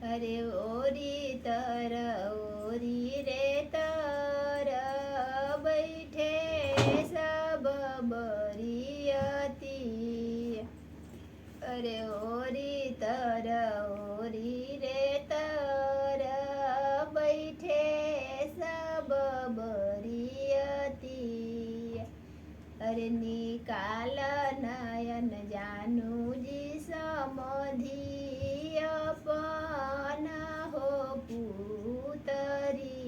अरे ओरी तर ओरी रे तर बैठे सब बरियती। अरे ओरी तर ओरी रे तर बैठे सब बरियती। अरे निकाल नयन जानू जी समधी अपन हो पुतरी।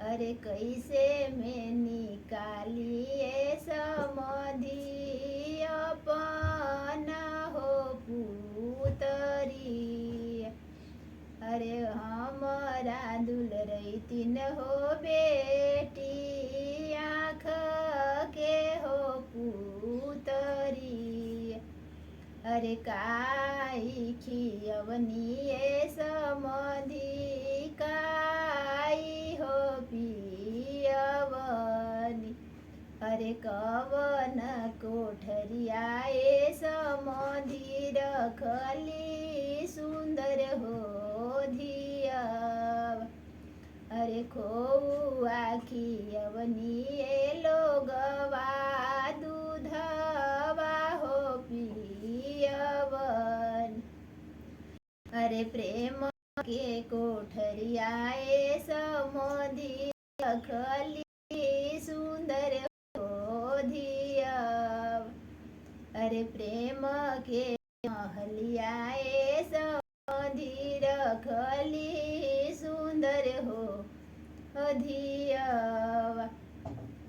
अरे कैसे में निकालिए समधी अपन हो पुतरी। अरे हमारा दुलरैतिन हो बेटी आँख के हो पुतरी। अरे काई खियवनिए समधी काई हो पियवनी। अरे कवन कोठरियाए समधी रखली सुंदर हो धियव। अरे खोआ खियवनिए लोगवा दूधवा हो पियवन। अरे प्रेम के कोठरियाए समधी रखली सुंदर हो धियव। अरे प्रेम के महलियाए समधी रखली सुंदर हो धियव।